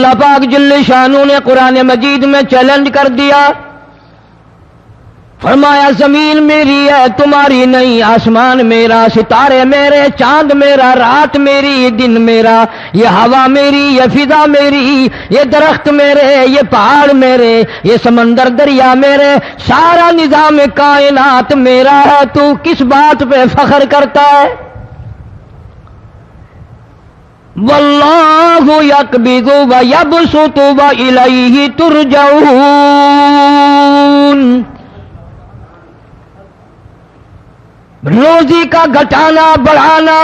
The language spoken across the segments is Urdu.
اللہ پاک جل شانہ نے قرآن مجید میں چیلنج کر دیا، فرمایا زمین میری ہے تمہاری نہیں، آسمان میرا، ستارے میرے، چاند میرا، رات میری، دن میرا، یہ ہوا میری، یہ فضا میری، یہ درخت میرے، یہ پہاڑ میرے، یہ سمندر دریا میرے، سارا نظام کائنات میرا ہے، تو کس بات پہ فخر کرتا ہے؟ واللہ یقبض ویبسط والیہ ترجعون، روزی کا گھٹانا بڑھانا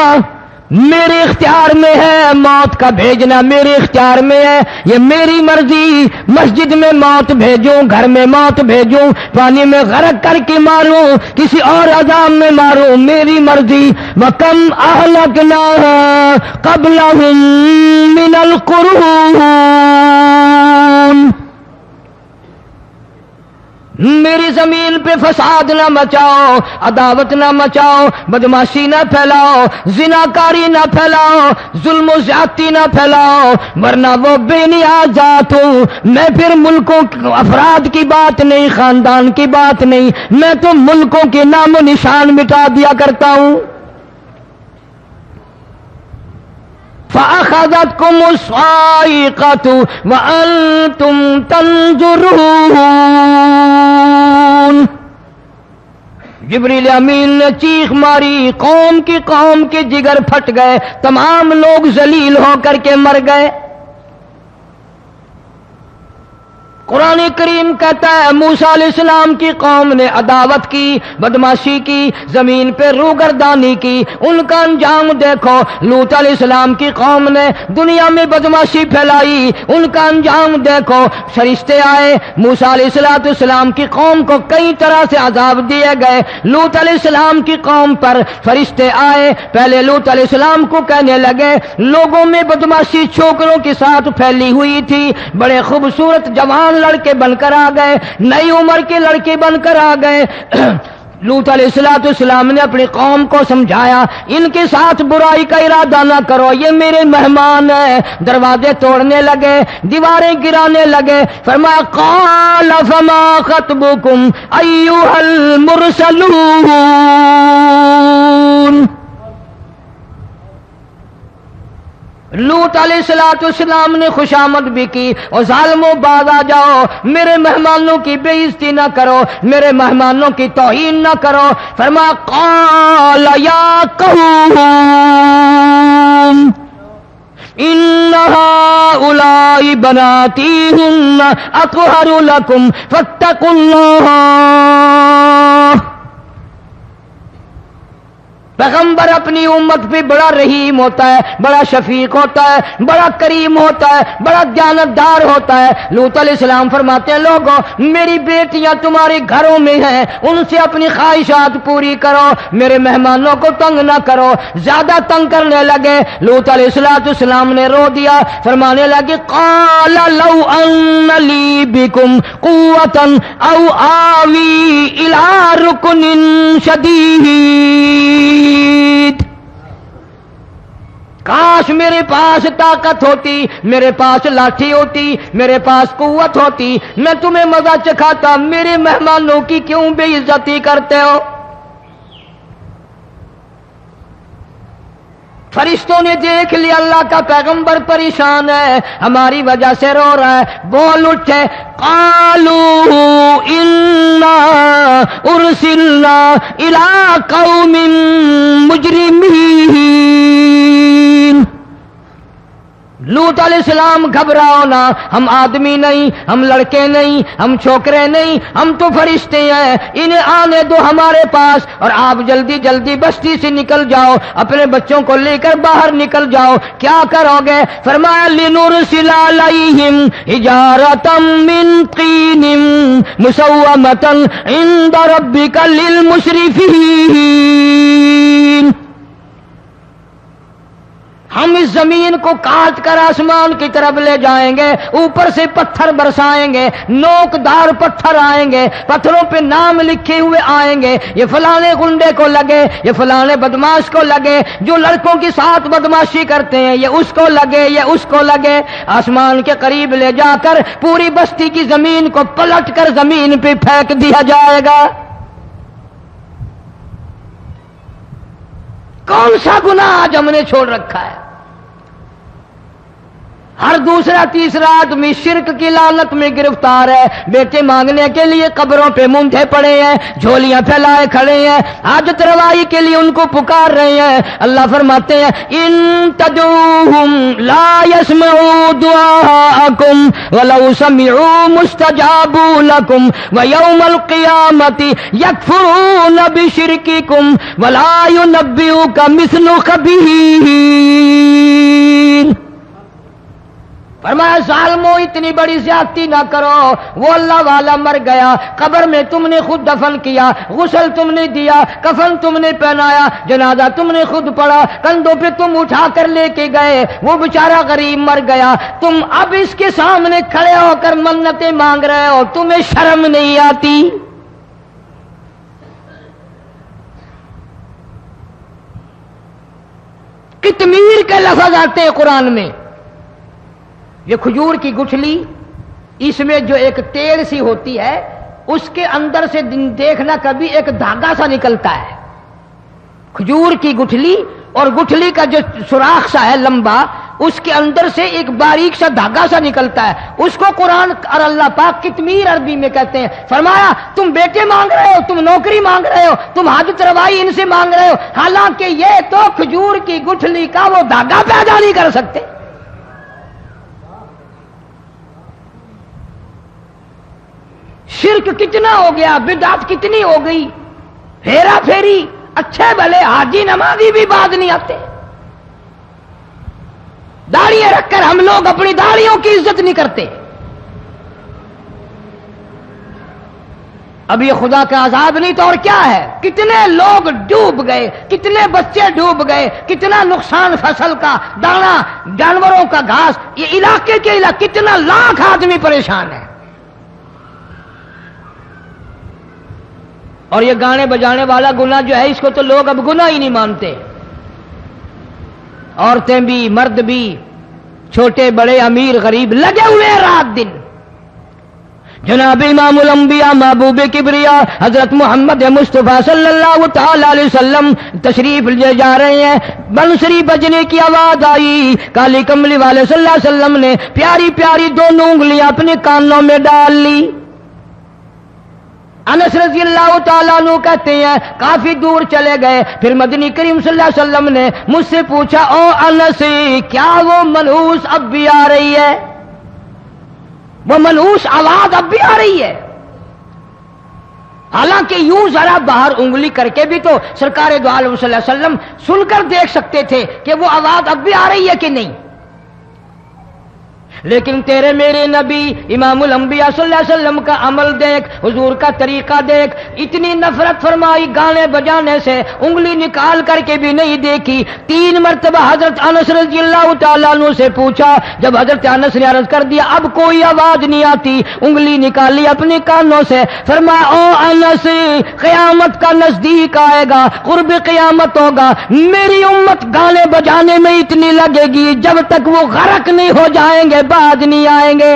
میرے اختیار میں ہے، موت کا بھیجنا میرے اختیار میں ہے، یہ میری مرضی، مسجد میں موت بھیجوں، گھر میں موت بھیجوں، پانی میں غرق کر کے ماروں، کسی اور عذاب میں ماروں، میری مرضی۔ وَكَمْ أَهْلَكْنَا قَبْلَهُمْ مِنَ الْقُرُونِ، میری زمین پہ فساد نہ مچاؤ، عداوت نہ مچاؤ، بدماشی نہ پھیلاؤ، زناکاری نہ پھیلاؤ، ظلم و زیادتی نہ پھیلاؤ، ورنہ وہ بے نیاز ذات ہوں۔ میں پھر ملکوں افراد کی بات نہیں، خاندان کی بات نہیں، میں تو ملکوں کے نام و نشان مٹا دیا کرتا ہوں۔ فَأَخَذَتْكُمُ الصَّاعِقَةُ وَأَنْتُمْ تَنْظُرُونَ، جبریل امین نے چیخ ماری، قوم کے جگر پھٹ گئے، تمام لوگ ذلیل ہو کر کے مر گئے۔ قرآن کریم کہتا ہے موسیٰ علیہ السلام کی قوم نے عداوت کی، بدماشی کی، زمین پہ روگردانی کی، ان کا انجام دیکھو۔ لوط علیہ السلام کی قوم نے دنیا میں بدماشی پھیلائی، ان کا انجام دیکھو۔ فرشتے آئے، موسیٰ علیہ السلام کی قوم کو کئی طرح سے عذاب دیے گئے۔ لوط علیہ السلام کی قوم پر فرشتے آئے، پہلے لوط علیہ السلام کو کہنے لگے، لوگوں میں بدماشی چھوکروں کے ساتھ پھیلی ہوئی تھی، بڑے خوبصورت جوان لڑکے بن کر آ گئے، نئی عمر کے لڑکے بن کر آ گئے۔ لوط علیہ السلام نے اپنی قوم کو سمجھایا، ان کے ساتھ برائی کا ارادہ نہ کرو، یہ میرے مہمان ہیں۔ دروازے توڑنے لگے، دیواریں گرانے لگے، فرمایا قال فما خطبکم ایھا المرسلون، لوط علیہ السلام نے خوشامد بھی کی، اور ظالموں باز آ جاؤ، میرے مہمانوں کی بے عزتی نہ کرو، میرے مہمانوں کی توہین نہ کرو۔ فرمایا قال یا قوم ان هؤلاء بناتی ہن اطہر لکم فاتقوا اللہ۔ پیغمبر اپنی امت پہ بڑا رحیم ہوتا ہے، بڑا شفیق ہوتا ہے، بڑا کریم ہوتا ہے، بڑا دیانتدار ہوتا ہے۔ لوط علیہ السلام فرماتے ہیں لوگوں میری بیٹیاں تمہارے گھروں میں ہیں، ان سے اپنی خواہشات پوری کرو، میرے مہمانوں کو تنگ نہ کرو۔ زیادہ تنگ کرنے لگے، لوط علیہ السلام نے رو دیا، فرمانے لگے قال لو ان لی بکم قوۃ او آوی الی رکن شدید، کاش میرے پاس طاقت ہوتی، میرے پاس لاٹھی ہوتی، میرے پاس قوت ہوتی، میں تمہیں مزہ چکھاتا، میرے مہمانوں کی کیوں بے عزتی کرتے ہو؟ فرشتوں نے دیکھ لیا اللہ کا پیغمبر پریشان ہے، ہماری وجہ سے رو رہا ہے، بول اٹھے قالوا انا ارسلنا الی قوم مجرمین۔ لوط علیہ السلام گھبراؤ نہ، ہم آدمی نہیں، ہم لڑکے نہیں، ہم چھوکرے نہیں، ہم تو فرشتے ہیں، انہیں آنے دو ہمارے پاس، اور آپ جلدی جلدی بستی سے نکل جاؤ، اپنے بچوں کو لے کر باہر نکل جاؤ۔ کیا کرو گے؟ فرمایا لنرسل علیہم حجارۃ من طین مسومۃ عند ربک للمسرفین، ہم اس زمین کو کاٹ کر آسمان کی طرف لے جائیں گے، اوپر سے پتھر برسائیں گے، نوکدار پتھر آئیں گے، پتھروں پہ نام لکھے ہوئے آئیں گے، یہ فلانے گنڈے کو لگے، یہ فلانے بدماش کو لگے، جو لڑکوں کے ساتھ بدماشی کرتے ہیں یہ اس کو لگے، یہ اس کو لگے۔ آسمان کے قریب لے جا کر پوری بستی کی زمین کو پلٹ کر زمین پہ پھینک دیا جائے گا۔ کون سا گناہ آج ہم نے چھوڑ رکھا ہے؟ ہر دوسرا تیسرا آدمی شرک کی لعنت میں گرفتار ہے، بیٹے مانگنے کے لیے قبروں پہ مونڈھے پڑے ہیں، جھولیاں پھیلائے کھڑے ہیں، حاجت روائی کے لیے ان کو پکار رہے ہیں۔ اللہ فرماتے ہیں ان تدعوہم لا يسمعوا دعاءکم ولو سمعوا مستجابوا لکم ویوم القیامت یکفرون بشرککم ولا ینبئک مثل خبیر۔ فرمایا ظالمو اتنی بڑی زیادتی نہ کرو، وہ اللہ والا مر گیا، قبر میں تم نے خود دفن کیا، غسل تم نے دیا، کفن تم نے پہنایا، جنازہ تم نے خود پڑھا، کندھوں پہ تم اٹھا کر لے کے گئے، وہ بیچارہ غریب مر گیا، تم اب اس کے سامنے کھڑے ہو کر منتیں مانگ رہے ہو، تمہیں شرم نہیں آتی؟ قطمیر کے لفظ آتے ہیں قرآن میں۔ یہ کھجور کی گٹھلی، اس میں جو ایک تیل سی ہوتی ہے، اس کے اندر سے دیکھنا کبھی ایک دھاگا سا نکلتا ہے۔ کھجور کی گٹھلی اور گٹھلی کا جو سوراخ سا ہے لمبا، اس کے اندر سے ایک باریک سا دھاگا سا نکلتا ہے، اس کو قرآن اور اللہ پاک قطمیر عربی میں کہتے ہیں۔ فرمایا تم بیٹے مانگ رہے ہو، تم نوکری مانگ رہے ہو، تم حاجت روائی ان سے مانگ رہے ہو، حالانکہ یہ تو کھجور کی گٹھلی کا وہ دھاگا پیدا نہیں کر سکتے۔ شرک کتنا ہو گیا، بدعت کتنی ہو گئی، ہیرا پھیری، اچھے بھلے حاجی نمازی بھی باز نہیں آتے۔ داڑیاں رکھ کر ہم لوگ اپنی داڑیوں کی عزت نہیں کرتے۔ اب یہ خدا کا عذاب نہیں تو اور کیا ہے؟ کتنے لوگ ڈوب گئے، کتنے بچے ڈوب گئے، کتنا نقصان فصل کا، دانا، جانوروں کا گھاس، یہ علاقے کے علاقے کتنا لاکھ آدمی پریشان ہے۔ اور یہ گانے بجانے والا گناہ جو ہے، اس کو تو لوگ اب گناہ ہی نہیں مانتے۔ عورتیں بھی، مرد بھی، چھوٹے بڑے، امیر غریب لگے ہوئے ہیں رات دن۔ جناب امام الانبیاء محبوب کبریا حضرت محمد مصطفیٰ صلی اللہ تعالی علیہ وسلم تشریف لے جا رہے ہیں، بنسری بجنے کی آواز آئی، کالی کملی والے صلی اللہ علیہ وسلم نے پیاری پیاری دونوں انگلیاں اپنے کانوں میں ڈال لی۔ انس رضی اللہ تعالیٰ عنہ کہتے ہیں کافی دور چلے گئے، پھر مدنی کریم صلی اللہ علیہ وسلم نے مجھ سے پوچھا او انس، کیا وہ منحوس اب بھی آ رہی ہے؟ وہ منحوس آواز اب بھی آ رہی ہے؟ حالانکہ یوں ذرا باہر انگلی کر کے بھی تو سرکار دو عالم صلی اللہ علیہ وسلم سن کر دیکھ سکتے تھے کہ وہ آواز اب بھی آ رہی ہے کہ نہیں۔ لیکن تیرے میرے نبی امام الانبیاء صلی اللہ علیہ وسلم کا عمل دیکھ، حضور کا طریقہ دیکھ، اتنی نفرت فرمائی گانے بجانے سے، انگلی نکال کر کے بھی نہیں دیکھی۔ 3 مرتبہ حضرت انس رضی اللہ تعالیٰ عنہ سے پوچھا، جب حضرت انس نے عرض کر دیا اب کوئی آواز نہیں آتی، انگلی نکالی اپنے کانوں سے، فرمایا او انس، قیامت کا نزدیک آئے گا، قرب قیامت ہوگا، میری امت گانے بجانے میں اتنی لگے گی جب تک وہ غرق نہیں ہو جائیں گے بعد نہیں آئیں گے۔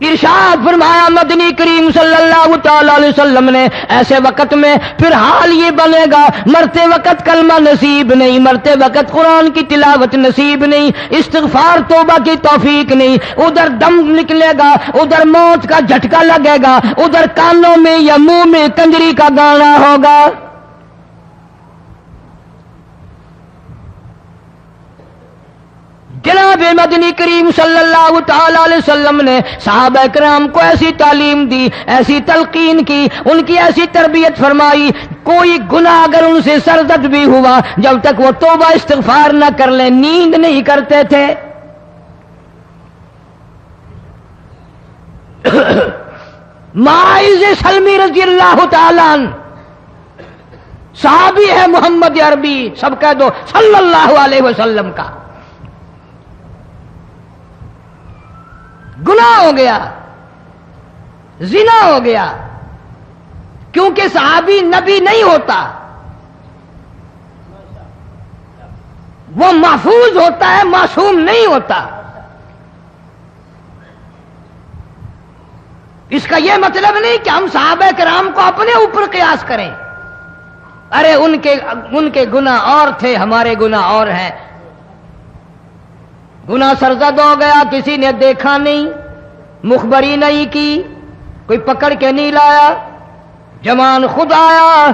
ارشاد فرمایا مدنی کریم صلی اللہ تعالی علیہ وسلم نے ایسے وقت میں پھر حال یہ بنے گا، مرتے وقت کلمہ نصیب نہیں، مرتے وقت قرآن کی تلاوت نصیب نہیں، استغفار توبہ کی توفیق نہیں، ادھر دم نکلے گا، ادھر موت کا جھٹکا لگے گا، ادھر کانوں میں یا منہ میں کنجری کا گانا ہوگا۔ جناب مدنی کریم صلی اللہ تعالی علیہ وسلم نے صحابہ کرام کو ایسی تعلیم دی، ایسی تلقین کی، ان کی ایسی تربیت فرمائی، کوئی گناہ اگر ان سے سرزد بھی ہوا جب تک وہ توبہ استغفار نہ کر لیں نیند نہیں کرتے تھے۔ معاذ سلمی رضی اللہ تعالی عنہ صحابی ہے محمد عربی، سب کہہ دو صلی اللہ علیہ وسلم کا، گناہ ہو گیا، زنا ہو گیا، کیونکہ صحابی نبی نہیں ہوتا، وہ محفوظ ہوتا ہے، معصوم نہیں ہوتا۔ اس کا یہ مطلب نہیں کہ ہم صحابہ کرام کو اپنے اوپر قیاس کریں، ارے ان کے گناہ اور تھے، ہمارے گناہ اور ہیں۔ گناہ سرزد ہو گیا، کسی نے دیکھا نہیں، مخبری نہیں کی، کوئی پکڑ کے نہیں لایا، جوان خود آیا،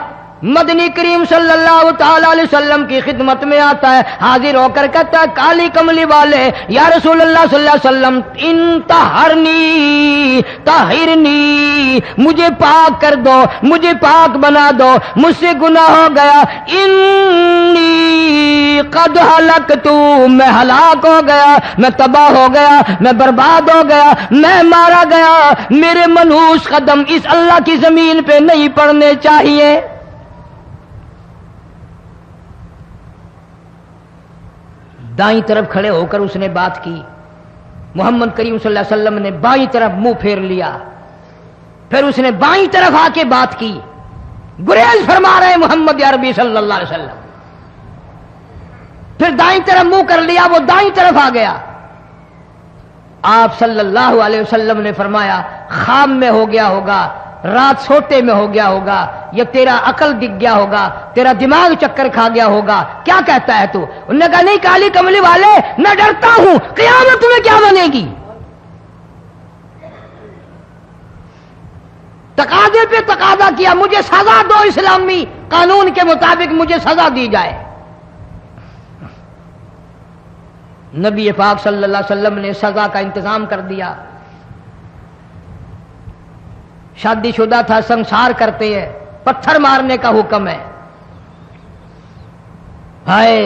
مدنی کریم صلی اللہ تعالی علیہ وسلم کی خدمت میں آتا ہے، حاضر ہو کر کہتا ہے کالی کملی والے یا رسول اللہ صلی اللہ علیہ وسلم انطہرنی طہرنی، مجھے پاک کر دو، مجھے پاک بنا دو، مجھ سے گناہ ہو گیا، انی قد ہلکت، میں ہلاک ہو گیا، میں تباہ ہو گیا، میں برباد ہو گیا، میں مارا گیا، میرے منحوس قدم اس اللہ کی زمین پہ نہیں پڑنے چاہیے۔ دائیں طرف کھڑے ہو کر اس نے بات کی، محمد کریم صلی اللہ علیہ وسلم نے بائیں طرف منہ پھیر لیا، پھر اس نے بائیں طرف آ کے بات کی، گریز فرما رہے محمد عربی صلی اللہ علیہ وسلم، پھر دائیں طرف منہ کر لیا، وہ دائیں طرف آ گیا۔ آپ صلی اللہ علیہ وسلم نے فرمایا خواب میں ہو گیا ہوگا، رات سوتے میں ہو گیا ہوگا، یا تیرا عقل دکھ گیا ہوگا، تیرا دماغ چکر کھا گیا ہوگا، کیا کہتا ہے تو؟ انہوں نے کہا نہیں کالی کملی والے، میں ڈرتا ہوں قیامت تمہیں کیا بنے گی، تقاضے پہ تقاضا کیا، مجھے سزا دو، اسلامی قانون کے مطابق مجھے سزا دی جائے۔ نبی پاک صلی اللہ علیہ وسلم نے سزا کا انتظام کر دیا۔ شادی شدہ تھا، سنسار کرتے ہیں، پتھر مارنے کا حکم ہے۔ ہائے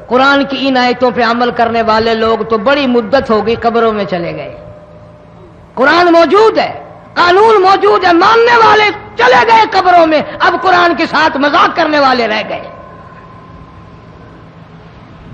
قرآن کی ان آیتوں پہ عمل کرنے والے لوگ تو بڑی مدت ہو گئی قبروں میں چلے گئے۔ قرآن موجود ہے، قانون موجود ہے، ماننے والے چلے گئے قبروں میں، اب قرآن کے ساتھ مذاق کرنے والے رہ گئے۔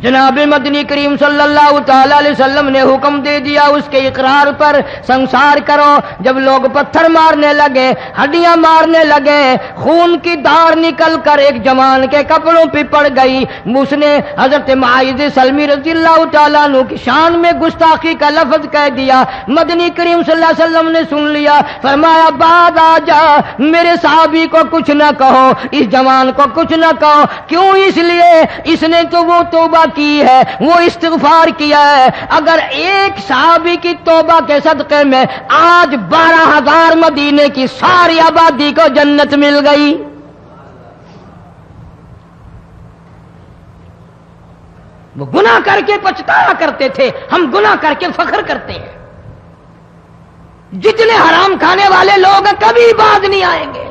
جناب مدنی کریم صلی اللہ تعالی علیہ وسلم نے حکم دے دیا اس کے اقرار پر سنسار کرو۔ جب لوگ پتھر مارنے لگے، ہڈیاں مارنے لگے، خون کی دھار نکل کر ایک جوان کے کپڑوں پہ پڑ گئی، اس نے حضرت معاذ سلمی رضی اللہ تعالیٰ عنہ کی شان میں گستاخی کا لفظ کہہ دیا۔ مدنی کریم صلی اللہ علیہ وسلم نے سن لیا، فرمایا بعد آ جا، میرے صحابی کو کچھ نہ کہو، اس جوان کو کچھ نہ کہو۔ کیوں؟ اس لیے اس نے تو وہ توبہ کی ہے، وہ استغفار کیا ہے۔ اگر ایک صحابی کی توبہ کے صدقے میں آج 12,000 مدینے کی ساری آبادی کو جنت مل گئی۔ وہ گناہ کر کے پچھتایا کرتے تھے، ہم گناہ کر کے فخر کرتے ہیں۔ جتنے حرام کھانے والے لوگ ہیں کبھی باز نہیں آئیں گے۔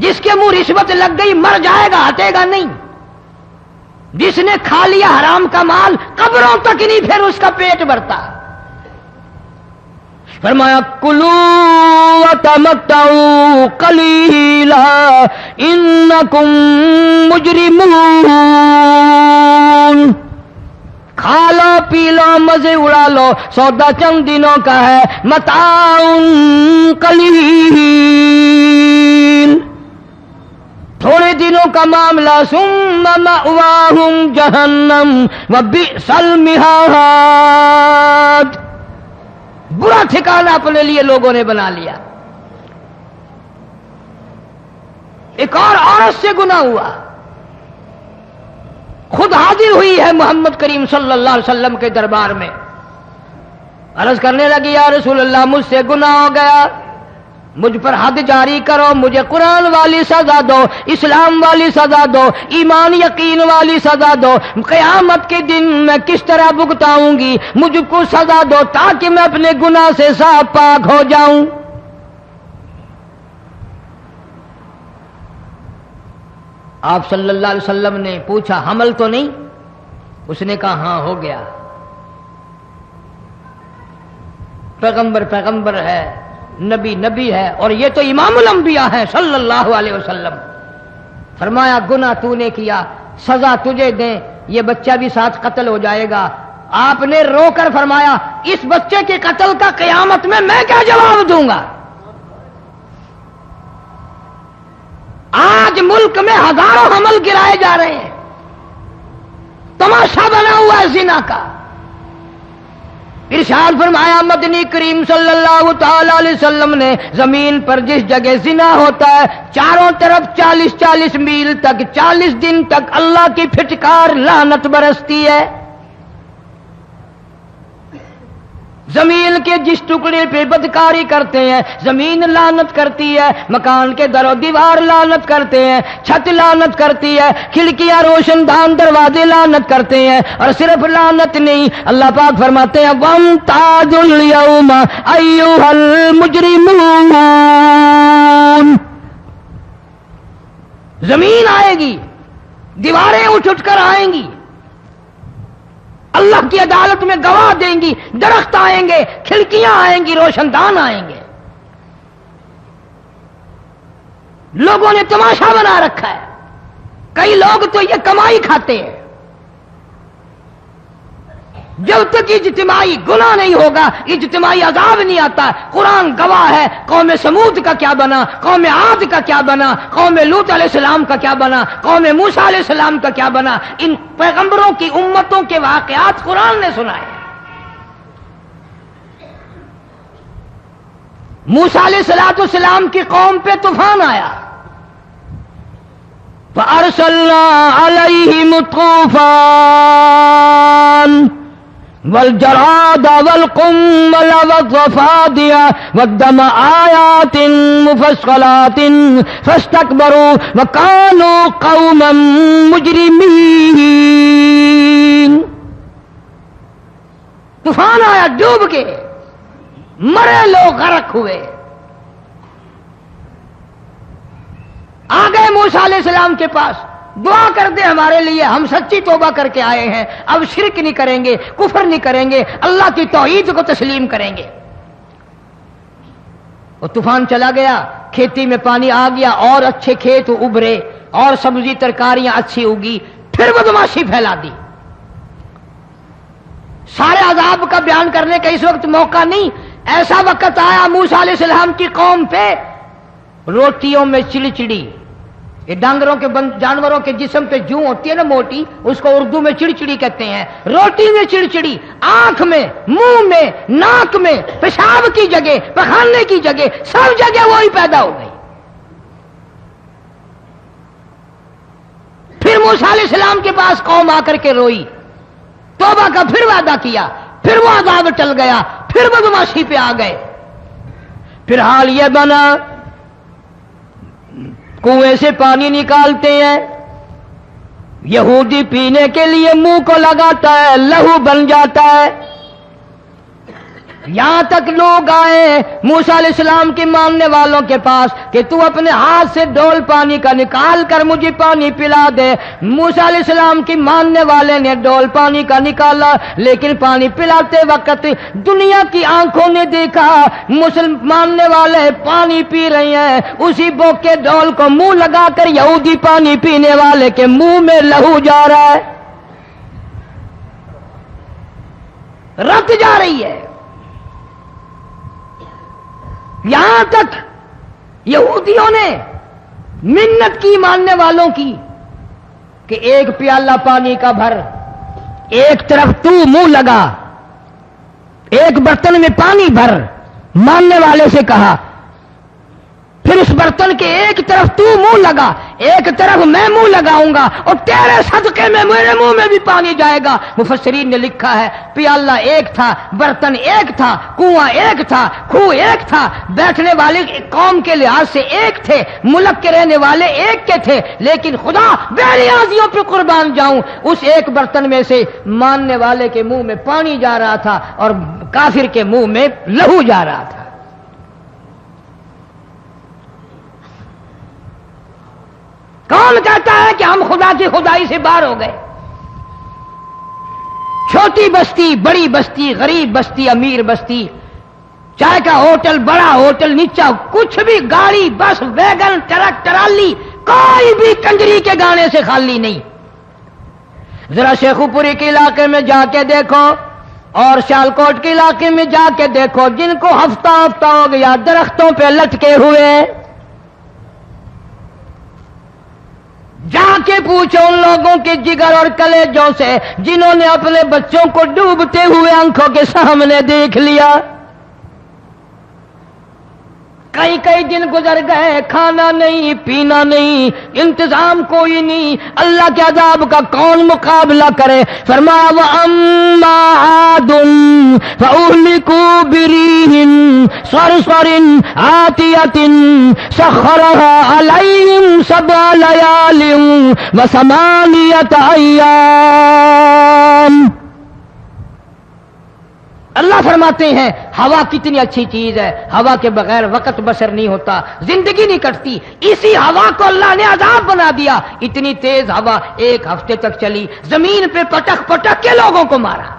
جس کے منہ رشوت لگ گئی مر جائے گا، ہٹے گا نہیں۔ جس نے کھا لیا حرام کا مال قبروں تک نہیں پھر اس کا پیٹ بھرتا۔ فرمایا کلو وتمتعوا قلیلا انکم مجرمون، کھا لو پی لو مزے اڑا لو، سودا چند دنوں کا ہے، متاع قلیل، تھوڑے دنوں کا معاملہ، ثم مأواہم جہنم وبئس المہاد، برا ٹھکانہ اپنے لیے لوگوں نے بنا لیا۔ ایک اور عورت سے گناہ ہوا، خود حاضر ہوئی ہے محمد کریم صلی اللہ علیہ وسلم کے دربار میں، عرض کرنے لگی یا رسول اللہ مجھ سے گناہ ہو گیا، مجھ پر حد جاری کرو، مجھے قرآن والی سزا دو، اسلام والی سزا دو، ایمان یقین والی سزا دو، قیامت کے دن میں کس طرح بھگتاؤں گی، مجھ کو سزا دو تاکہ میں اپنے گناہ سے صاف پاک ہو جاؤں۔ آپ صلی اللہ علیہ وسلم نے پوچھا حمل تو نہیں؟ اس نے کہا ہاں ہو گیا۔ پیغمبر ہے، نبی ہے، اور یہ تو امام الانبیاء ہے صلی اللہ علیہ وسلم۔ فرمایا گناہ تو نے کیا، سزا تجھے دیں، یہ بچہ بھی ساتھ قتل ہو جائے گا۔ آپ نے رو کر فرمایا اس بچے کے قتل کا قیامت میں کیا جواب دوں گا؟ آج ملک میں ہزاروں حمل گرائے جا رہے ہیں، تماشا بنا ہوا ہے زنا کا۔ ارشاد فرمایا مدنی کریم صلی اللہ تعالی علیہ وسلم نے زمین پر جس جگہ زنا ہوتا ہے چاروں طرف 40 میل تک 40 دن تک اللہ کی پھٹکار لعنت برستی ہے۔ زمین کے جس ٹکڑے پہ بدکاری کرتے ہیں زمین لعنت کرتی ہے، مکان کے در و دیوار لعنت کرتے ہیں، چھت لعنت کرتی ہے، کھڑکیاں روشن دان دروازے لعنت کرتے ہیں۔ اور صرف لعنت نہیں، اللہ پاک فرماتے ہیں وَامْتَازُوا الْيَوْمَ أَيُّهَا الْمُجْرِمُونَ، زمین آئے گی، دیواریں اٹھ کر آئیں گی، اللہ کی عدالت میں گواہ دیں گی، درخت آئیں گے، کھڑکیاں آئیں گی، روشن دان آئیں گے۔ لوگوں نے تماشا بنا رکھا ہے، کئی لوگ تو یہ کمائی کھاتے ہیں۔ جب تک اجتماعی گناہ نہیں ہوگا اجتماعی عذاب نہیں آتا۔ قرآن گواہ ہے، قوم سمود کا کیا بنا، قوم عاد کا کیا بنا، قوم لوط علیہ السلام کا کیا بنا، قوم موسیٰ علیہ السلام کا کیا بنا۔ ان پیغمبروں کی امتوں کے واقعات قرآن نے سنائے۔ موسیٰ علیہ السلام کی قوم پہ طوفان آیا، فَأَرْسَلْنَا عَلَيْهِمُ الطُّوفَانَ والجراد والقمل والضفادع والدم آيات مفصلات فاستكبروا وكانوا قوما مجرمين۔ طوفان آیا، ڈوب گئے، مرے لوگ، غرق ہوئے۔ آ گئے موسیٰ علیہ السلام کے پاس، دعا کر دے ہمارے لیے، ہم سچی توبہ کر کے آئے ہیں، اب شرک نہیں کریں گے، کفر نہیں کریں گے، اللہ کی توحید کو تسلیم کریں گے۔ وہ طوفان چلا گیا، کھیتی میں پانی آ گیا، اور اچھے کھیت ابھرے، اور سبزی ترکاریاں اچھی اگی، پھر بدماشی پھیلا دی۔ سارے عذاب کا بیان کرنے کا اس وقت موقع نہیں۔ ایسا وقت آیا موسیٰ علیہ السلام کی قوم پہ روٹیوں میں چڑچڑی، یہ ڈانگروں کے جانوروں کے جسم پہ جوں ہوتی ہے نا موٹی، اس کو اردو میں چڑچڑی کہتے ہیں۔ روٹی میں چڑچڑی، آنکھ میں، منہ میں، ناک میں، پیشاب کی جگہ، پخانے کی جگہ، سب جگہ وہی پیدا ہو گئی۔ پھر موسیٰ علیہ السلام کے پاس قوم آ کر کے روئی، توبہ کا پھر وعدہ کیا، پھر وہ عذاب ٹل گیا، پھر بدماشی پہ آ گئے۔ پھر حال یہ بنا کنویں سے پانی نکالتے ہیں، یہودی پینے کے لیے منہ کو لگاتا ہے، لہو بن جاتا ہے۔ یہاں تک لوگ آئے موسیٰ علیہ السلام کے ماننے والوں کے پاس کہ تو اپنے ہاتھ سے ڈول پانی کا نکال کر مجھے پانی پلا دے۔ موسیٰ علیہ السلام کی ماننے والے نے ڈول پانی کا نکالا، لیکن پانی پلاتے وقت دنیا کی آنکھوں نے دیکھا ماننے والے پانی پی رہے ہیں، اسی بوک کے ڈول کو منہ لگا کر یہودی پانی پینے والے کے منہ میں لہو جا رہا ہے، رت جا رہی ہے۔ یہاں تک یہودیوں نے منت کی ماننے والوں کی کہ ایک پیالہ پانی کا بھر، ایک طرف تو منہ لگا، ایک برتن میں پانی بھر، ماننے والے سے کہا، پھر اس برتن کے ایک طرف تو منہ لگا، ایک طرف میں منہ لگاؤں گا، اور تیرے صدقے میں میرے منہ میں بھی پانی جائے گا۔ مفسرین نے لکھا ہے پیالہ ایک تھا، برتن ایک تھا، کنواں ایک تھا، کھوہ ایک تھا، بیٹھنے والے قوم کے لحاظ سے ایک تھے، ملک کے رہنے والے ایک کے تھے، لیکن خدا بے نیازیوں پہ قربان جاؤں، اس ایک برتن میں سے ماننے والے کے منہ میں پانی جا رہا تھا اور کافر کے منہ میں لہو جا رہا تھا۔ کون کہتا ہے کہ ہم خدا کی خدائی سے باہر ہو گئے؟ چھوٹی بستی، بڑی بستی، غریب بستی، امیر بستی، چائے کا ہوٹل، بڑا ہوٹل، نیچا، کچھ بھی، گاڑی، بس، ویگن، ٹرک، ٹرالی، کوئی بھی کنجری کے گانے سے خالی نہیں. ذرا شیخو پوری کے علاقے میں جا کے دیکھو اور سیالکوٹ کے علاقے میں جا کے دیکھو جن کو ہفتہ ہفتہ ہو گیا درختوں پہ لٹکے ہوئے، جا کے پوچھو ان لوگوں کے جگر اور کلیجوں سے جنہوں نے اپنے بچوں کو ڈوبتے ہوئے آنکھوں کے سامنے دیکھ لیا. کئی کئی دن گزر گئے، کھانا نہیں، پینا نہیں، انتظام کوئی نہیں، اللہ کے عذاب کا کون مقابلہ کرے؟ فرمایا وَأَمَّا عَادٌ فَأُهْلِكُوا بِرِيحٍ صَرْصَرٍ عَاتِيَةٍ سَخَّرَهَا عَلَيْهِمْ 7 لَيَالٍ و8 أَيَّامٍ. اللہ فرماتے ہیں ہوا کتنی اچھی چیز ہے، ہوا کے بغیر وقت بسر نہیں ہوتا، زندگی نہیں کٹتی. اسی ہوا کو اللہ نے عذاب بنا دیا. اتنی تیز ہوا 1 ہفتے تک چلی، زمین پہ پٹک پٹک کے لوگوں کو مارا،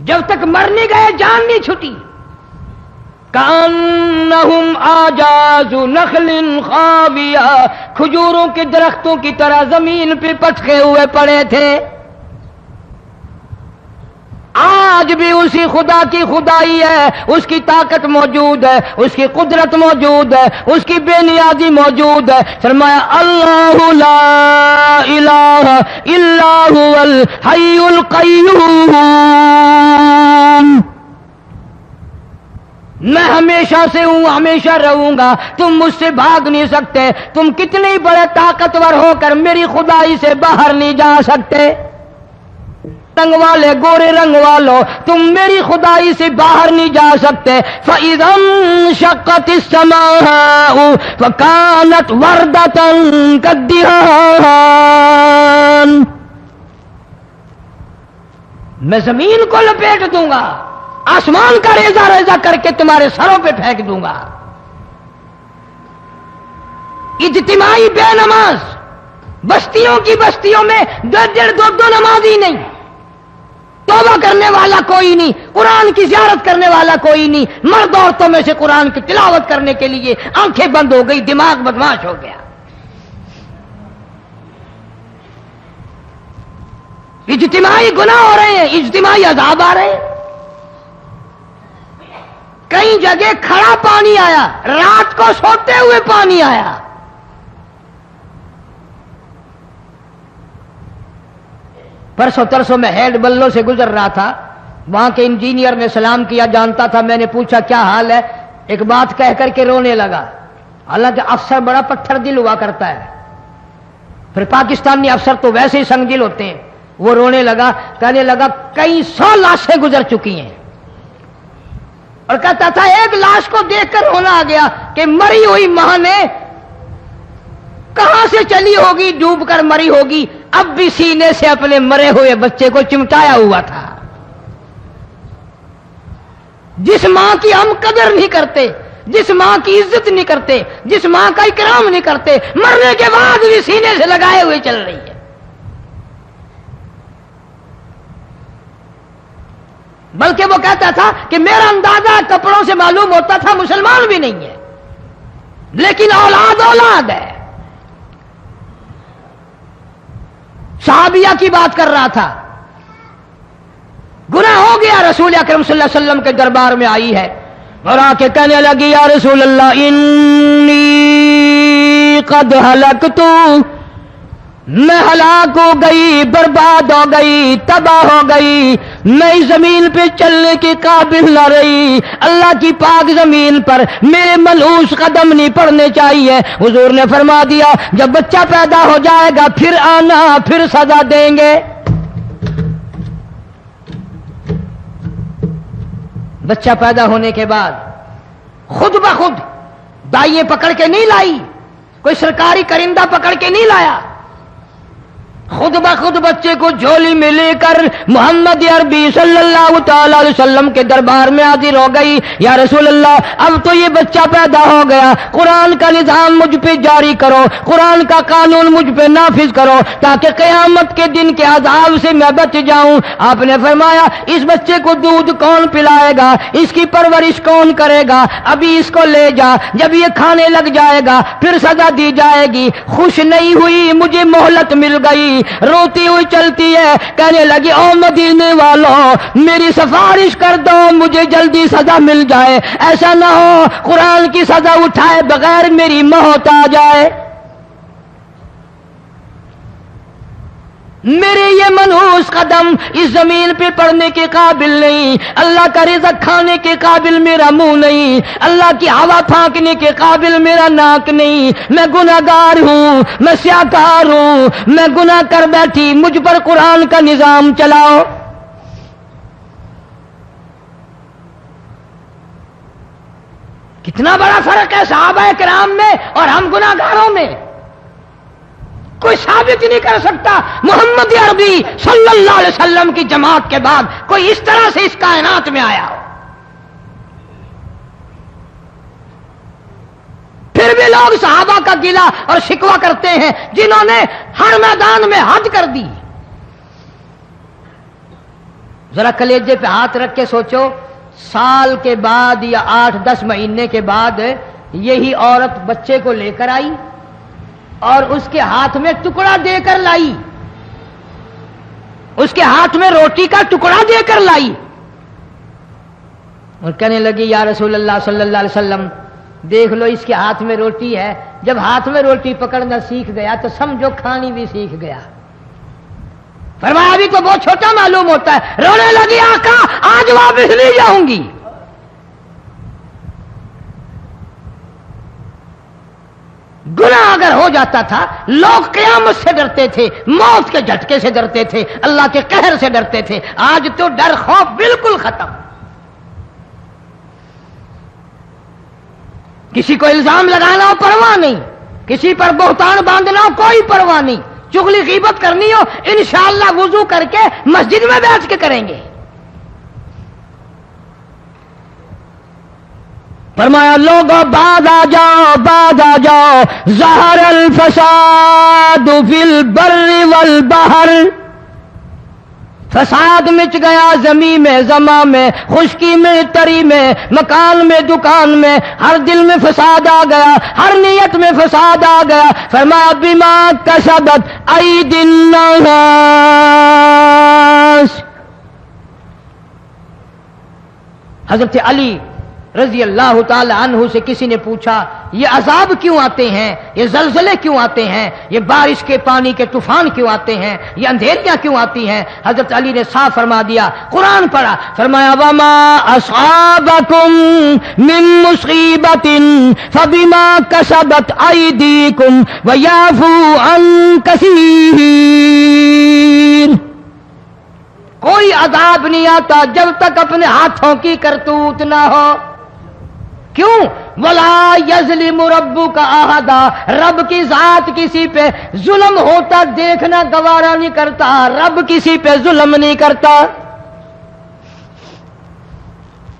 جب تک مر نہیں گئے جان نہیں چھٹی. کأنہم اعجاز نخل خاویہ، کھجوروں کے درختوں کی طرح زمین پہ پٹکے ہوئے پڑے تھے. آج بھی اسی خدا کی خدائی ہے، اس کی طاقت موجود ہے، اس کی قدرت موجود ہے، اس کی بے نیازی موجود ہے. فرمایا اللہ لا الہ الا هو الحی القیوم. میں ہمیشہ سے ہوں، ہمیشہ رہوں گا، تم مجھ سے بھاگ نہیں سکتے. تم کتنے بڑے طاقتور ہو کر میری خدائی سے باہر نہیں جا سکتے. رنگ والے، گورے رنگ والو، تم میری خدائی سے باہر نہیں جا سکتے. فَإِذَا انشَقَّتِ السَّمَاءُ فَكَانَتْ وَرْدَةً كَالدِّهَانِ. میں زمین کو لپیٹ دوں گا، آسمان کا ریزہ ریزہ کر کے تمہارے سروں پہ پھینک دوں گا. اجتماعی بے نماز، بستیوں کی بستیوں میں 1.5-2 نمازی نہیں، توبہ کرنے والا کوئی نہیں، قرآن کی زیارت کرنے والا کوئی نہیں. مرد عورتوں میں سے قرآن کی تلاوت کرنے کے لیے آنکھیں بند ہو گئی، دماغ بدماش ہو گیا. اجتماعی گناہ ہو رہے ہیں، اجتماعی عذاب آ رہے ہیں. کئی جگہ کھڑا پانی آیا، رات کو سوتے ہوئے پانی آیا. پرسوں ترسوں میں ہیڈ بلوں سے گزر رہا تھا، وہاں کے انجینئر نے سلام کیا، جانتا تھا. میں نے پوچھا کیا حال ہے؟ ایک بات کہہ کر کے رونے لگا. حالانکہ افسر بڑا پتھر دل ہوا کرتا ہے، پھر پاکستانی افسر تو ویسے ہی سنگ دل ہوتے ہیں. وہ رونے لگا، کہنے لگا کئی 100 لاشیں گزر چکی ہیں، اور کہتا تھا ایک لاش کو دیکھ کر رونا آ گیا کہ مری ہوئی ماں نے کہاں سے چلی ہوگی، ڈوب کر مری ہوگی، اب بھی سینے سے اپنے مرے ہوئے بچے کو چمٹایا ہوا تھا. جس ماں کی ہم قدر نہیں کرتے، جس ماں کی عزت نہیں کرتے، جس ماں کا اکرام نہیں کرتے، مرنے کے بعد بھی سینے سے لگائے ہوئے چل رہی ہے. بلکہ وہ کہتا تھا کہ میرا اندازہ کپڑوں سے معلوم ہوتا تھا مسلمان بھی نہیں ہے، لیکن اولاد اولاد ہے. صحابیہ کی بات کر رہا تھا، گناہ ہو گیا، رسول اکرم صلی اللہ علیہ وسلم کے دربار میں آئی ہے اور آ کے کہنے لگی یا رسول اللہ انی قد ہلکت، میں ہلاک ہو گئی، برباد ہو گئی، تباہ ہو گئی، میں اس زمین پہ چلنے کے قابل نہ رہی. اللہ کی پاک زمین پر میرے ملعوس قدم نہیں پڑنے چاہیے. حضور نے فرما دیا جب بچہ پیدا ہو جائے گا پھر آنا، پھر سزا دیں گے. بچہ پیدا ہونے کے بعد خود بخود دائیں پکڑ کے نہیں لائی، کوئی سرکاری کرندہ پکڑ کے نہیں لایا. خود بخود بچے کو جھولی میں لے کر محمد عربی صلی اللہ تعالی علیہ وسلم کے دربار میں حاضر ہو گئی. یا رسول اللہ، اب تو یہ بچہ پیدا ہو گیا، قرآن کا نظام مجھ پہ جاری کرو، قرآن کا قانون مجھ پہ نافذ کرو تاکہ قیامت کے دن کے عذاب سے میں بچ جاؤں. آپ نے فرمایا اس بچے کو دودھ کون پلائے گا، اس کی پرورش کون کرے گا، ابھی اس کو لے جا، جب یہ کھانے لگ جائے گا پھر سزا دی جائے گی. خوش نہیں ہوئی، مجھے مہلت مل گئی، روتی ہوئی چلتی ہے، کہنے لگی او مدینے والوں میری سفارش کر دو، مجھے جلدی سزا مل جائے، ایسا نہ ہو قرآن کی سزا اٹھائے بغیر میری موت آ جائے. میرے یہ منحوس قدم اس زمین پہ پڑنے کے قابل نہیں، اللہ کا رزق کھانے کے قابل میرا منہ نہیں، اللہ کی ہوا پھانکنے کے قابل میرا ناک نہیں. میں گناہگار ہوں، میں سیاکار ہوں، میں گناہ کر بیٹھی، مجھ پر قرآن کا نظام چلاؤ. کتنا بڑا فرق ہے صحابہ کرام میں اور ہم گناہگاروں میں. کوئی ثابت نہیں کر سکتا محمد عربی صلی اللہ علیہ وسلم کی جماعت کے بعد کوئی اس طرح سے اس کائنات میں آیا ہو. پھر بھی لوگ صحابہ کا گلہ اور شکوہ کرتے ہیں جنہوں نے ہر میدان میں حد کر دی. ذرا کلیجے پہ ہاتھ رکھ کے سوچو، سال کے بعد یا 8-10 مہینے کے بعد یہی عورت بچے کو لے کر آئی اور اس کے ہاتھ میں ٹکڑا دے کر لائی، اس کے ہاتھ میں روٹی کا ٹکڑا دے کر لائی اور کہنے لگی یا رسول اللہ صلی اللہ علیہ وسلم دیکھ لو اس کے ہاتھ میں روٹی ہے. جب ہاتھ میں روٹی پکڑنا سیکھ گیا تو سمجھو کھانی بھی سیکھ گیا. فرمایا ابھی تو بہت چھوٹا معلوم ہوتا ہے. رونے لگی آقا آج واپس نہیں جاؤں گی. گناہ اگر ہو جاتا تھا لوگ قیامت سے ڈرتے تھے، موت کے جھٹکے سے ڈرتے تھے، اللہ کے قہر سے ڈرتے تھے. آج تو ڈر خوف بالکل ختم. کسی کو الزام لگانا ہو پرواہ نہیں، کسی پر بہتان باندھنا ہو کوئی پرواہ نہیں، چغلی غیبت کرنی ہو انشاءاللہ وضو کر کے مسجد میں بیٹھ کے کریں گے. فرمایا لوگوں بعد آ جاؤ ظہر الفساد فی البر والبحر. فساد مچ گیا زمین میں، زماں میں، خشکی میں، تری میں، مکان میں، دکان میں، ہر دل میں فساد آ گیا، ہر نیت میں فساد آ گیا. فرمایا بما کسبت ایدی الناس. حضرت علی رضی اللہ تعالی عنہ سے کسی نے پوچھا یہ عذاب کیوں آتے ہیں، یہ زلزلے کیوں آتے ہیں، یہ بارش کے پانی کے طوفان کیوں آتے ہیں، یہ اندھیریاں کیوں آتی ہیں؟ حضرت علی نے صاف فرما دیا، قرآن پڑھا، فرمایا وما اصابکم من مصیبت فبما کسبت ایدیکم ویعفو عن کثیر. کوئی عذاب نہیں آتا جب تک اپنے ہاتھوں کی کرتوت نہ ہو. کیوں؟ ولا یظلم ربک احدا. رب کی ذات کسی پہ ظلم ہوتا دیکھنا گوارا نہیں کرتا، رب کسی پہ ظلم نہیں کرتا.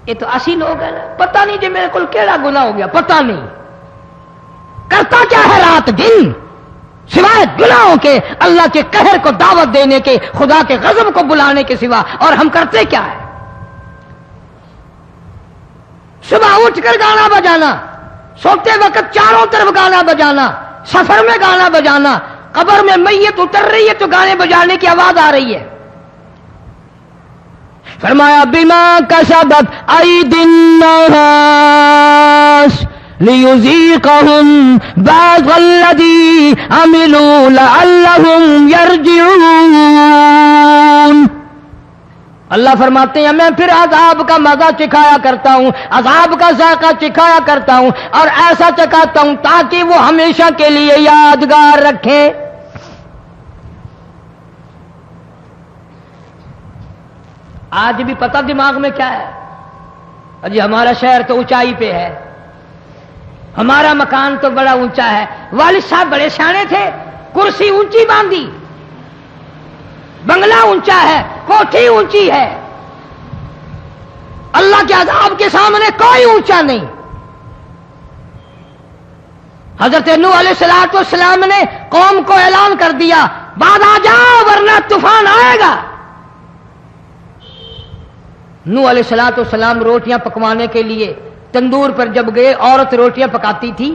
یہ تو اسی لوگ ہیں نا، پتہ نہیں جی میرے کو کیڑا گناہ ہو گیا، پتہ نہیں کرتا کیا ہے رات دن سوائے گناہوں کے، اللہ کے قہر کو دعوت دینے کے، خدا کے غضب کو بلانے کے سوا. اور ہم کرتے کیا ہے؟ صبح اٹھ کر گانا بجانا، سوتے وقت چاروں طرف گانا بجانا، سفر میں گانا بجانا، قبر میں میت اتر رہی ہے تو گانے بجانے کی آواز آ رہی ہے. فرمایا بما کسبت ایدی الناس لیذیقہم بعض الذی عملوا لعلہم یرجعون. اللہ فرماتے ہیں میں پھر عذاب کا مزہ چکھایا کرتا ہوں، عذاب کا ذائقہ چکھایا کرتا ہوں، اور ایسا چکھاتا ہوں تاکہ وہ ہمیشہ کے لیے یادگار رکھیں. آج بھی پتہ دماغ میں کیا ہے؟ جی ہمارا شہر تو اونچائی پہ ہے، ہمارا مکان تو بڑا اونچا ہے. والد صاحب بڑے سیانے تھے، کرسی اونچی باندھی، بنگلہ اونچا ہے، کوٹھی اونچی ہے، اللہ کے عذاب کے سامنے کوئی اونچا نہیں۔ حضرت نوح علیہ السلام نے قوم کو اعلان کر دیا، بعد آ جاؤ ورنہ طوفان آئے گا۔ نوح علیہ السلام روٹیاں پکوانے کے لیے تندور پر جب گئے، عورت روٹیاں پکاتی تھی۔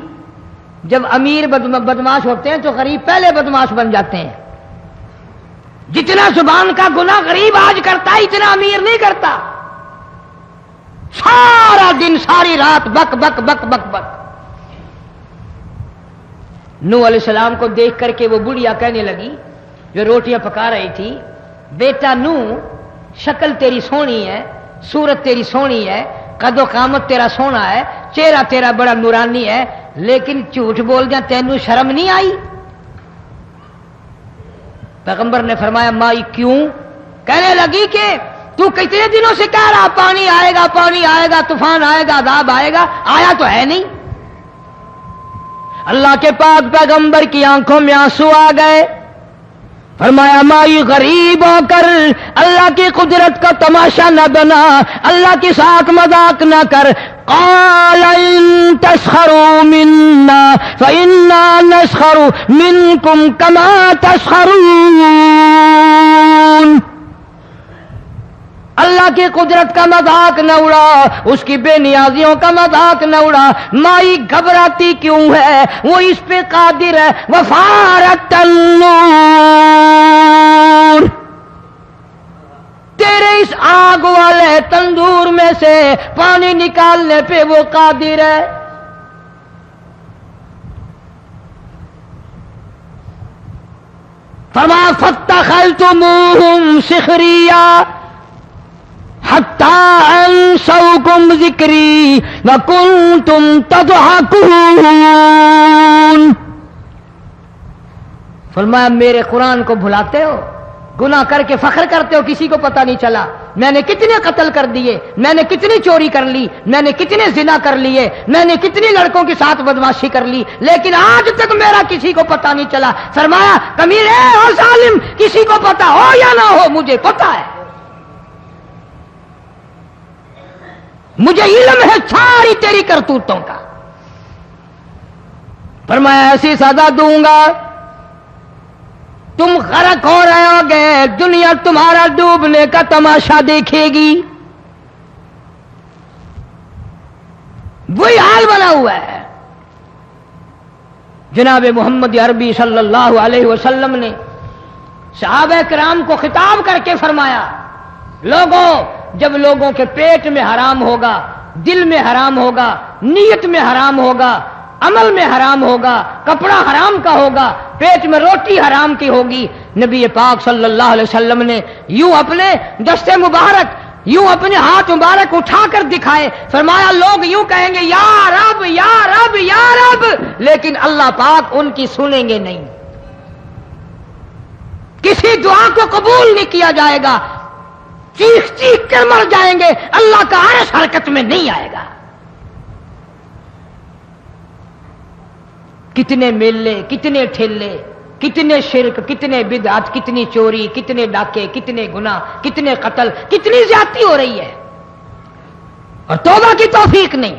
جب امیر بدماش ہوتے ہیں تو غریب پہلے بدماش بن جاتے ہیں۔ جتنا زبان کا گناہ غریب آج کرتا ہے اتنا امیر نہیں کرتا۔ سارا دن ساری رات بک بک بک بک بک۔ نوح علیہ السلام کو دیکھ کر کے وہ بڑھیا کہنے لگی جو روٹیاں پکا رہی تھی، بیٹا نوح، شکل تیری سونی ہے، صورت تیری سونی ہے، قد و قامت تیرا سونا ہے، چہرہ تیرا بڑا نورانی ہے، لیکن جھوٹ بول جا تینوں شرم نہیں آئی؟ پیغمبر نے فرمایا مائی کیوں؟ کہنے لگی کہ تو کتنے دنوں سے کہہ رہا پانی آئے گا، پانی آئے گا، طوفان آئے گا، عذاب آئے گا، آیا تو ہے نہیں۔ اللہ کے پاک پیغمبر کی آنکھوں میں آنسو آ گئے۔ فرمایا مائی غریب ہو کر اللہ کی قدرت کا تماشا نہ بنا، اللہ کے ساتھ مذاق نہ کر۔ قال ان تسخروا منا فإنا نسخر منكم كما تسخرون۔ اللہ کی قدرت کا مذاق نہ اڑا، اس کی بے نیازیوں کا مذاق نہ اڑا۔ مائی گھبراتی کیوں ہے؟ وہ اس پہ قادر ہے۔ وفارت النور، تیرے اس آگ والے تندور میں سے پانی نکالنے پہ وہ قادر ہے۔ فما فاتخذتموہم سخریا حتی انسوکم ذکری وکنتم تضحکون۔ فرمایا میرے قرآن کو بھلاتے ہو، گناہ کر کے فخر کرتے ہو، کسی کو پتہ نہیں چلا میں نے کتنے قتل کر دیے، میں نے کتنی چوری کر لی، میں نے کتنے زنا کر لیے، میں نے کتنی لڑکوں کے ساتھ بدماشی کر لی، لیکن آج تک میرا کسی کو پتہ نہیں چلا۔ فرمایا کمینے اور ظالم، کسی کو پتہ ہو یا نہ ہو مجھے پتہ ہے، مجھے علم ہے ساری تیری کرتوتوں کا۔ فرمایا ایسی سزا دوں گا تم غرق ہو رہے ہو گے، دنیا تمہارا ڈوبنے کا تماشا دیکھے گی۔ وہی حال بنا ہوا ہے۔ جناب محمد عربی صلی اللہ علیہ وسلم نے صحابہ کرام کو خطاب کر کے فرمایا، لوگوں جب لوگوں کے پیٹ میں حرام ہوگا، دل میں حرام ہوگا، نیت میں حرام ہوگا، عمل میں حرام ہوگا، کپڑا حرام کا ہوگا، پیٹ میں روٹی حرام کی ہوگی، نبی پاک صلی اللہ علیہ وسلم نے یوں اپنے دست مبارک، یوں اپنے ہاتھ مبارک اٹھا کر دکھائے، فرمایا لوگ یوں کہیں گے یا رب یا رب یا رب، لیکن اللہ پاک ان کی سنیں گے نہیں، کسی دعا کو قبول نہیں کیا جائے گا، چیخ چیخ کر مر جائیں گے، اللہ کا عرش حرکت میں نہیں آئے گا۔ کتنے میلے، کتنے ٹھیلے، کتنے شرک، کتنے بدعت، کتنی چوری، کتنے ڈاکے، کتنے گناہ، کتنے قتل، کتنی زیادتی ہو رہی ہے اور توبہ کی توفیق نہیں۔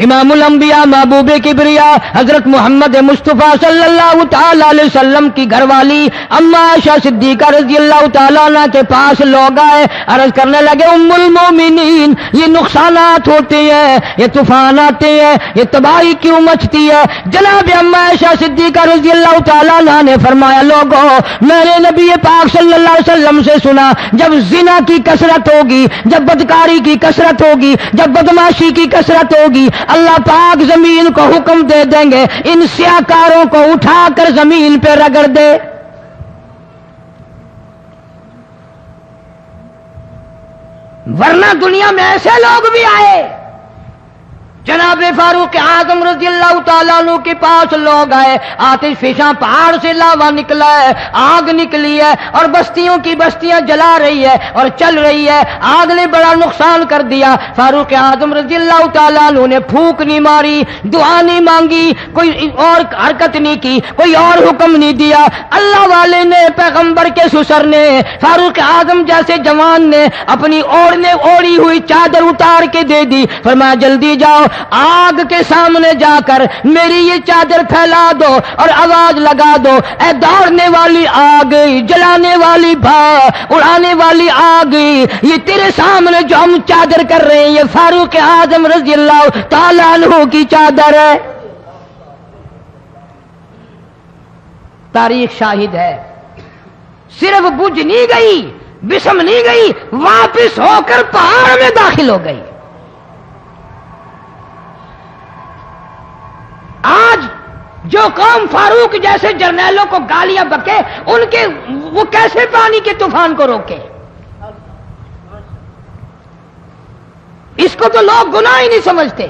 امام الانبیاء محبوب کبریا حضرت محمد مصطفیٰ صلی اللہ تعالی علیہ وسلم کی گھر والی اما عائشہ صدیقہ رضی اللہ تعالیٰ عنہ کے پاس لوگ آئے، عرض کرنے لگے ام المومنین یہ نقصانات ہوتے ہیں، یہ طوفان آتے ہیں، یہ تباہی کیوں مچتی ہے؟ جناب اما عائشہ صدیقہ رضی اللہ تعالیٰ عنہ نے فرمایا لوگوں میں نے نبی پاک صلی اللہ علیہ وسلم سے سنا جب زنا کی کثرت ہوگی، جب بدکاری کی کثرت ہوگی، جب بدماشی کی کثرت ہوگی، اللہ پاک زمین کو حکم دے دیں گے ان سیاکاروں کو اٹھا کر زمین پہ رگڑ دے۔ ورنہ دنیا میں ایسے لوگ بھی آئے جناب فاروق اعظم رضی اللہ تعالیٰ عنہ کے پاس لوگ آئے، آتش فشاں پہاڑ سے لاوا نکلا ہے، آگ نکلی ہے اور بستیوں کی بستیاں جلا رہی ہے اور چل رہی ہے، آگ نے بڑا نقصان کر دیا۔ فاروق اعظم رضی اللہ تعالیٰ عنہ نے پھونک نہیں ماری، دعا نہیں مانگی، کوئی اور حرکت نہیں کی، کوئی اور حکم نہیں دیا۔ اللہ والے نے، پیغمبر کے سسر نے، فاروق اعظم جیسے جوان نے اپنی اوڑھی ہوئی چادر اتار کے دے دی، فرمایا جلدی جاؤ، آگ کے سامنے جا کر میری یہ چادر پھیلا دو اور آواز لگا دو، اے دوڑنے والی آگ، جلانے والی اڑانے والی آگ، یہ تیرے سامنے جو ہم چادر کر رہے ہیں یہ فاروق اعظم رضی اللہ تعالیٰ عنہ کی چادر ہے۔ تاریخ شاہد ہے، صرف بجھ نہیں گئی، بسم نہیں گئی، واپس ہو کر پہاڑ میں داخل ہو گئی۔ آج جو قوم فاروق جیسے جرنیلوں کو گالیاں بکے، ان کے وہ کیسے پانی کے طوفان کو روکے؟ اس کو تو لوگ گناہ ہی نہیں سمجھتے۔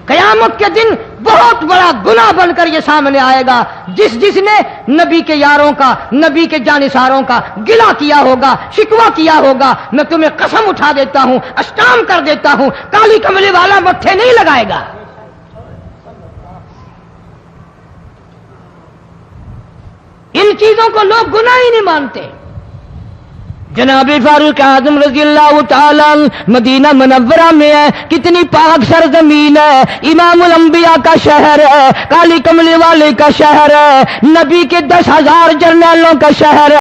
قیامت کے دن بہت بڑا گناہ بن کر یہ سامنے آئے گا، جس نے نبی کے یاروں کا، نبی کے جانثاروں کا گلہ کیا ہوگا، شکوہ کیا ہوگا، میں تمہیں قسم اٹھا دیتا ہوں، اشٹام کر دیتا ہوں، کالی کملی والا مٹھے نہیں لگائے گا۔ ان چیزوں کو لوگ گناہ ہی نہیں مانتے۔ جناب فاروق اعظم رضی اللہ تعالیٰ مدینہ منورہ میں ہے، کتنی پاک سرزمین ہے، امام الانبیاء کا شہر ہے، کالی کملی والے کا شہر ہے، نبی کے 10,000 جرنیلوں کا شہر